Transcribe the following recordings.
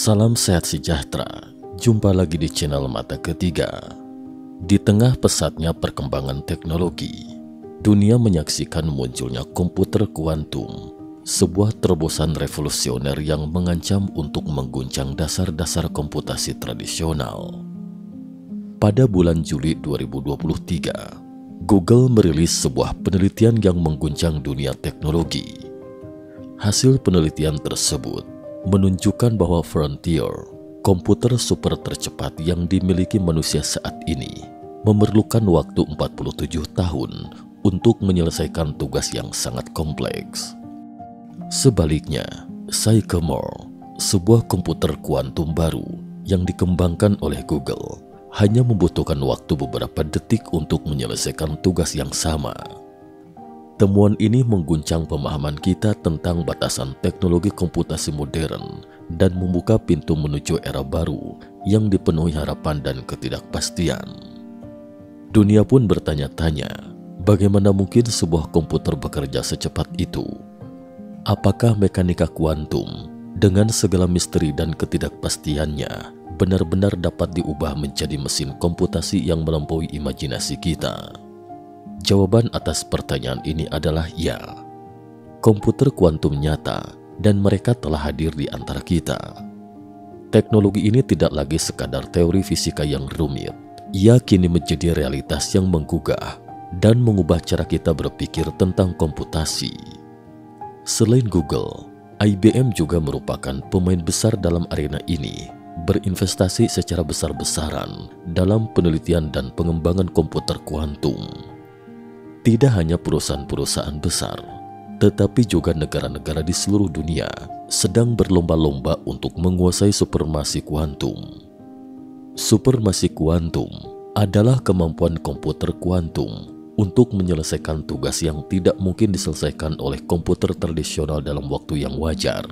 Salam sehat sejahtera, jumpa lagi di channel Mata Ketiga. Di tengah pesatnya perkembangan teknologi, dunia menyaksikan munculnya komputer kuantum, sebuah terobosan revolusioner yang mengancam untuk mengguncang dasar-dasar komputasi tradisional. Pada bulan Juli 2023, Google merilis sebuah penelitian yang mengguncang dunia teknologi. Hasil penelitian tersebut menunjukkan bahwa Frontier, komputer super tercepat yang dimiliki manusia saat ini, memerlukan waktu 47 tahun untuk menyelesaikan tugas yang sangat kompleks. Sebaliknya, Sycamore, sebuah komputer kuantum baru yang dikembangkan oleh Google, hanya membutuhkan waktu beberapa detik untuk menyelesaikan tugas yang sama. Temuan ini mengguncang pemahaman kita tentang batasan teknologi komputasi modern dan membuka pintu menuju era baru yang dipenuhi harapan dan ketidakpastian. Dunia pun bertanya-tanya, bagaimana mungkin sebuah komputer bekerja secepat itu? Apakah mekanika kuantum dengan segala misteri dan ketidakpastiannya benar-benar dapat diubah menjadi mesin komputasi yang melampaui imajinasi kita? Jawaban atas pertanyaan ini adalah ya. Komputer kuantum nyata dan mereka telah hadir di antara kita. Teknologi ini tidak lagi sekadar teori fisika yang rumit. Ia kini menjadi realitas yang menggugah dan mengubah cara kita berpikir tentang komputasi. Selain Google, IBM juga merupakan pemain besar dalam arena ini, berinvestasi secara besar-besaran dalam penelitian dan pengembangan komputer kuantum. Tidak hanya perusahaan-perusahaan besar, tetapi juga negara-negara di seluruh dunia sedang berlomba-lomba untuk menguasai supremasi kuantum. Supremasi kuantum adalah kemampuan komputer kuantum untuk menyelesaikan tugas yang tidak mungkin diselesaikan oleh komputer tradisional dalam waktu yang wajar.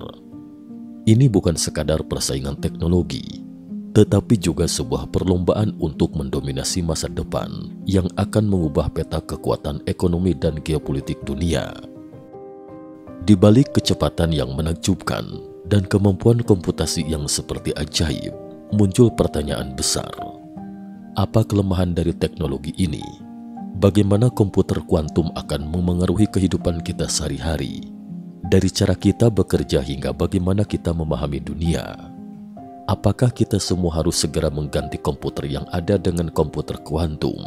Ini bukan sekadar persaingan teknologi, tetapi juga sebuah perlombaan untuk mendominasi masa depan yang akan mengubah peta kekuatan ekonomi dan geopolitik dunia. Di balik kecepatan yang menakjubkan dan kemampuan komputasi yang seperti ajaib, muncul pertanyaan besar. Apa kelemahan dari teknologi ini? Bagaimana komputer kuantum akan memengaruhi kehidupan kita sehari-hari? Dari cara kita bekerja hingga bagaimana kita memahami dunia. Apakah kita semua harus segera mengganti komputer yang ada dengan komputer kuantum?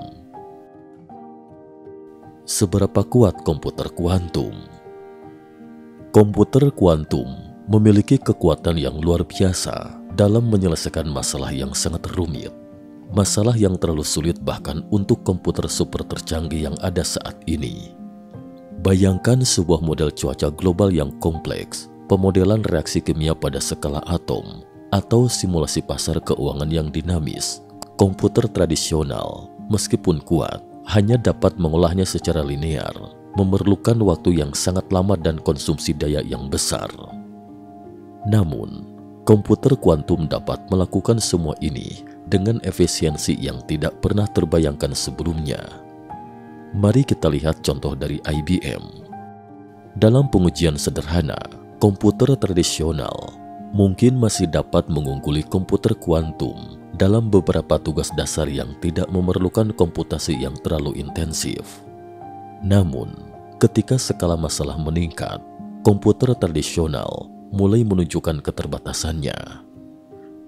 Seberapa kuat komputer kuantum? Komputer kuantum memiliki kekuatan yang luar biasa dalam menyelesaikan masalah yang sangat rumit. Masalah yang terlalu sulit bahkan untuk komputer super tercanggih yang ada saat ini. Bayangkan sebuah model cuaca global yang kompleks, pemodelan reaksi kimia pada skala atom, atau simulasi pasar keuangan yang dinamis. Komputer tradisional, meskipun kuat, hanya dapat mengolahnya secara linear, memerlukan waktu yang sangat lama dan konsumsi daya yang besar. Namun, komputer kuantum dapat melakukan semua ini dengan efisiensi yang tidak pernah terbayangkan sebelumnya. Mari kita lihat contoh dari IBM. Dalam pengujian sederhana, komputer tradisional mungkin masih dapat mengungguli komputer kuantum dalam beberapa tugas dasar yang tidak memerlukan komputasi yang terlalu intensif. Namun, ketika skala masalah meningkat, komputer tradisional mulai menunjukkan keterbatasannya.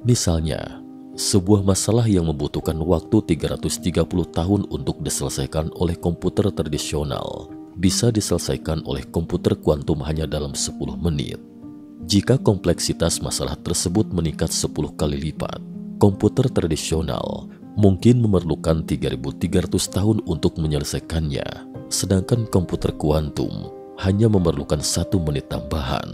Misalnya, sebuah masalah yang membutuhkan waktu 330 tahun untuk diselesaikan oleh komputer tradisional bisa diselesaikan oleh komputer kuantum hanya dalam 10 menit. Jika kompleksitas masalah tersebut meningkat 10 kali lipat, komputer tradisional mungkin memerlukan 3.300 tahun untuk menyelesaikannya, sedangkan komputer kuantum hanya memerlukan 1 menit tambahan.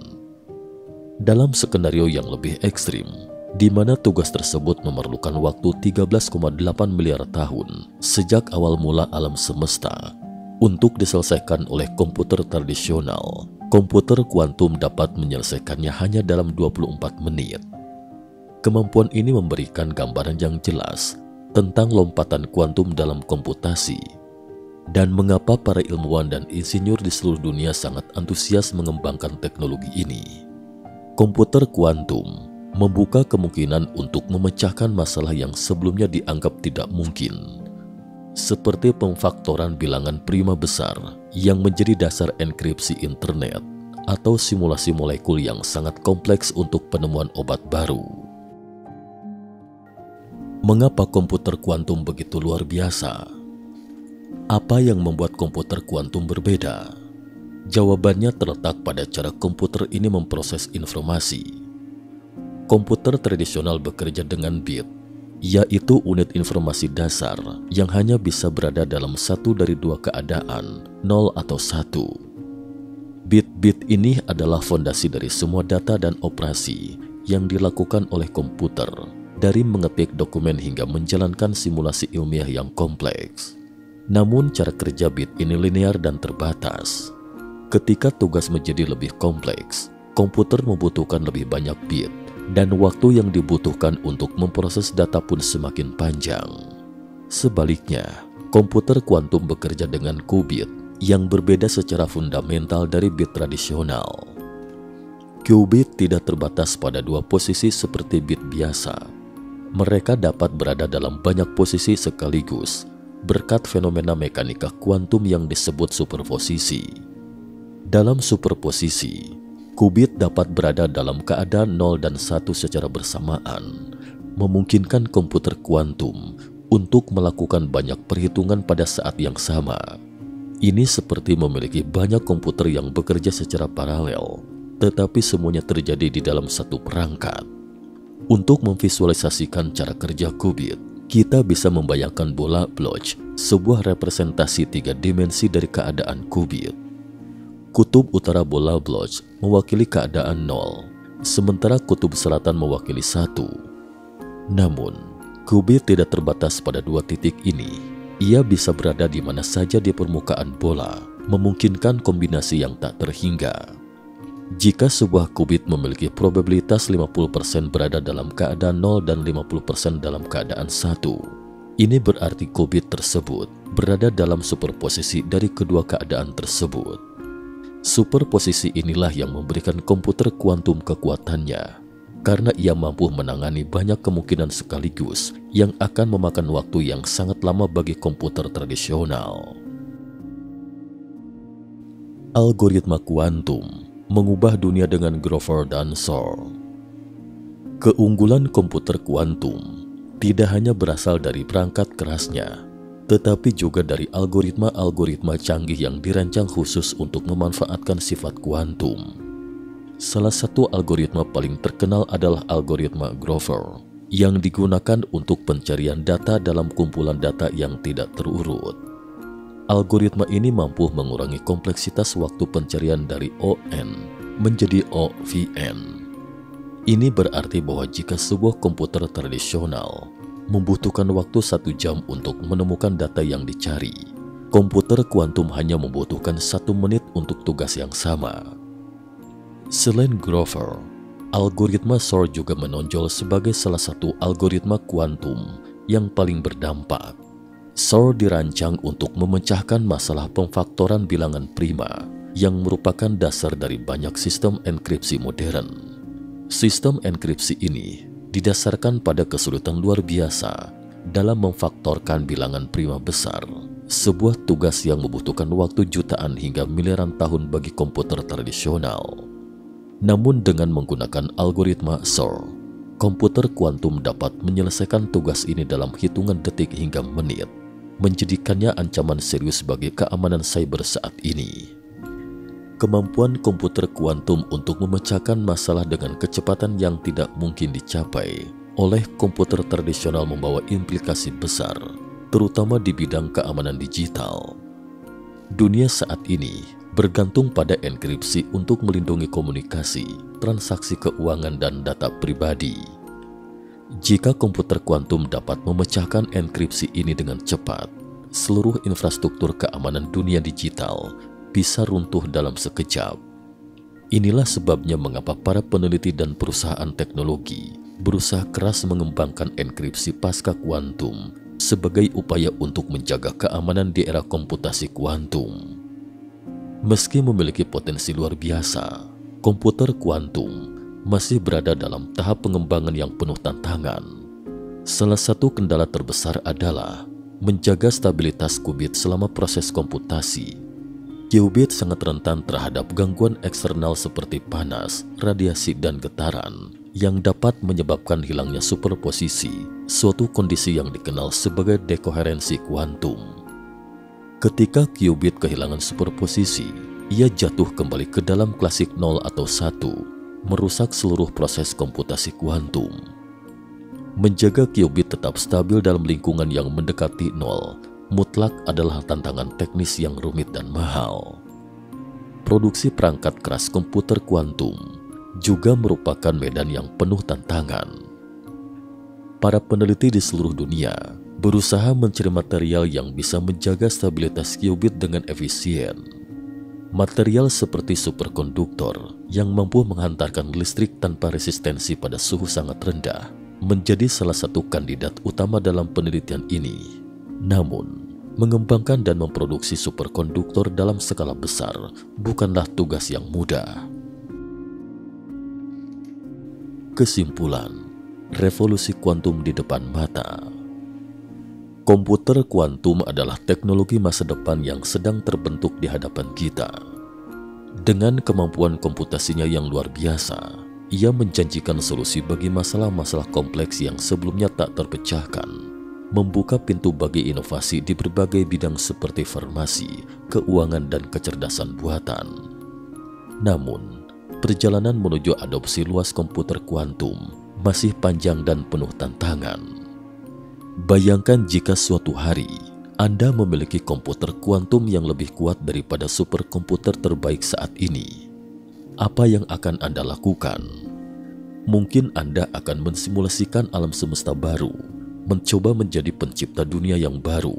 Dalam skenario yang lebih ekstrim, di mana tugas tersebut memerlukan waktu 13,8 miliar tahun sejak awal mula alam semesta untuk diselesaikan oleh komputer tradisional, komputer kuantum dapat menyelesaikannya hanya dalam 24 menit. Kemampuan ini memberikan gambaran yang jelas tentang lompatan kuantum dalam komputasi dan mengapa para ilmuwan dan insinyur di seluruh dunia sangat antusias mengembangkan teknologi ini. Komputer kuantum membuka kemungkinan untuk memecahkan masalah yang sebelumnya dianggap tidak mungkin, seperti pemfaktoran bilangan prima besar yang menjadi dasar enkripsi internet atau simulasi molekul yang sangat kompleks untuk penemuan obat baru. Mengapa komputer kuantum begitu luar biasa? Apa yang membuat komputer kuantum berbeda? Jawabannya terletak pada cara komputer ini memproses informasi. Komputer tradisional bekerja dengan bit, yaitu unit informasi dasar yang hanya bisa berada dalam satu dari dua keadaan, 0 atau 1. Bit-bit ini adalah fondasi dari semua data dan operasi yang dilakukan oleh komputer, dari mengetik dokumen hingga menjalankan simulasi ilmiah yang kompleks. Namun cara kerja bit ini linear dan terbatas. Ketika tugas menjadi lebih kompleks, komputer membutuhkan lebih banyak bit, dan waktu yang dibutuhkan untuk memproses data pun semakin panjang. Sebaliknya, komputer kuantum bekerja dengan qubit yang berbeda secara fundamental dari bit tradisional. Qubit tidak terbatas pada dua posisi seperti bit biasa. Mereka dapat berada dalam banyak posisi sekaligus berkat fenomena mekanika kuantum yang disebut superposisi. Dalam superposisi, qubit dapat berada dalam keadaan 0 dan 1 secara bersamaan, memungkinkan komputer kuantum untuk melakukan banyak perhitungan pada saat yang sama. Ini seperti memiliki banyak komputer yang bekerja secara paralel, tetapi semuanya terjadi di dalam satu perangkat. Untuk memvisualisasikan cara kerja qubit, kita bisa membayangkan bola Bloch, sebuah representasi 3 dimensi dari keadaan qubit. Kutub utara bola Bloch mewakili keadaan 0, sementara kutub selatan mewakili 1. Namun, qubit tidak terbatas pada dua titik ini. Ia bisa berada di mana saja di permukaan bola, memungkinkan kombinasi yang tak terhingga. Jika sebuah qubit memiliki probabilitas 50% berada dalam keadaan 0 dan 50% dalam keadaan 1, ini berarti qubit tersebut berada dalam superposisi dari kedua keadaan tersebut. Superposisi inilah yang memberikan komputer kuantum kekuatannya, karena ia mampu menangani banyak kemungkinan sekaligus yang akan memakan waktu yang sangat lama bagi komputer tradisional. Algoritma kuantum mengubah dunia dengan Grover dan Shor. Keunggulan komputer kuantum tidak hanya berasal dari perangkat kerasnya, tetapi juga dari algoritma-algoritma canggih yang dirancang khusus untuk memanfaatkan sifat kuantum. Salah satu algoritma paling terkenal adalah algoritma Grover, yang digunakan untuk pencarian data dalam kumpulan data yang tidak terurut. Algoritma ini mampu mengurangi kompleksitas waktu pencarian dari ON menjadi OVN. Ini berarti bahwa jika sebuah komputer tradisional membutuhkan waktu 1 jam untuk menemukan data yang dicari, komputer kuantum hanya membutuhkan 1 menit untuk tugas yang sama. Selain Grover, algoritma Shor juga menonjol sebagai salah satu algoritma kuantum yang paling berdampak. Shor dirancang untuk memecahkan masalah pemfaktoran bilangan prima yang merupakan dasar dari banyak sistem enkripsi modern. Sistem enkripsi ini didasarkan pada kesulitan luar biasa dalam memfaktorkan bilangan prima besar, sebuah tugas yang membutuhkan waktu jutaan hingga miliaran tahun bagi komputer tradisional. Namun dengan menggunakan algoritma Shor, komputer kuantum dapat menyelesaikan tugas ini dalam hitungan detik hingga menit, menjadikannya ancaman serius bagi keamanan cyber saat ini. Kemampuan komputer kuantum untuk memecahkan masalah dengan kecepatan yang tidak mungkin dicapai oleh komputer tradisional membawa implikasi besar, terutama di bidang keamanan digital. Dunia saat ini bergantung pada enkripsi untuk melindungi komunikasi, transaksi keuangan, dan data pribadi. Jika komputer kuantum dapat memecahkan enkripsi ini dengan cepat, seluruh infrastruktur keamanan dunia digital bisa runtuh dalam sekejap. Inilah sebabnya mengapa para peneliti dan perusahaan teknologi berusaha keras mengembangkan enkripsi pasca kuantum sebagai upaya untuk menjaga keamanan di era komputasi kuantum. Meski memiliki potensi luar biasa, komputer kuantum masih berada dalam tahap pengembangan yang penuh tantangan. Salah satu kendala terbesar adalah menjaga stabilitas qubit selama proses komputasi. Qubit sangat rentan terhadap gangguan eksternal seperti panas, radiasi, dan getaran yang dapat menyebabkan hilangnya superposisi, suatu kondisi yang dikenal sebagai dekoherensi kuantum. Ketika qubit kehilangan superposisi, ia jatuh kembali ke dalam klasik 0 atau 1, merusak seluruh proses komputasi kuantum. Menjaga qubit tetap stabil dalam lingkungan yang mendekati 0 mutlak adalah tantangan teknis yang rumit dan mahal. Produksi perangkat keras komputer kuantum juga merupakan medan yang penuh tantangan. Para peneliti di seluruh dunia berusaha mencari material yang bisa menjaga stabilitas qubit dengan efisien. Material seperti superkonduktor yang mampu menghantarkan listrik tanpa resistensi pada suhu sangat rendah menjadi salah satu kandidat utama dalam penelitian ini. Namun, mengembangkan dan memproduksi superkonduktor dalam skala besar bukanlah tugas yang mudah. Kesimpulan, revolusi kuantum di depan mata. Komputer kuantum adalah teknologi masa depan yang sedang terbentuk di hadapan kita. Dengan kemampuan komputasinya yang luar biasa, ia menjanjikan solusi bagi masalah-masalah kompleks yang sebelumnya tak terpecahkan, membuka pintu bagi inovasi di berbagai bidang seperti farmasi, keuangan, dan kecerdasan buatan. Namun, perjalanan menuju adopsi luas komputer kuantum masih panjang dan penuh tantangan. Bayangkan jika suatu hari Anda memiliki komputer kuantum yang lebih kuat daripada superkomputer terbaik saat ini. Apa yang akan Anda lakukan? Mungkin Anda akan mensimulasikan alam semesta baru, mencoba menjadi pencipta dunia yang baru,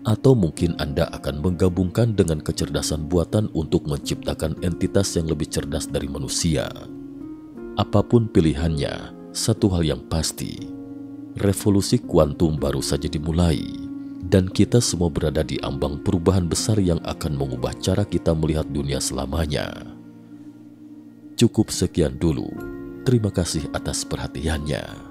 atau mungkin Anda akan menggabungkan dengan kecerdasan buatan untuk menciptakan entitas yang lebih cerdas dari manusia. Apapun pilihannya, satu hal yang pasti, revolusi kuantum baru saja dimulai, dan kita semua berada di ambang perubahan besar yang akan mengubah cara kita melihat dunia selamanya. Cukup sekian dulu. Terima kasih atas perhatiannya.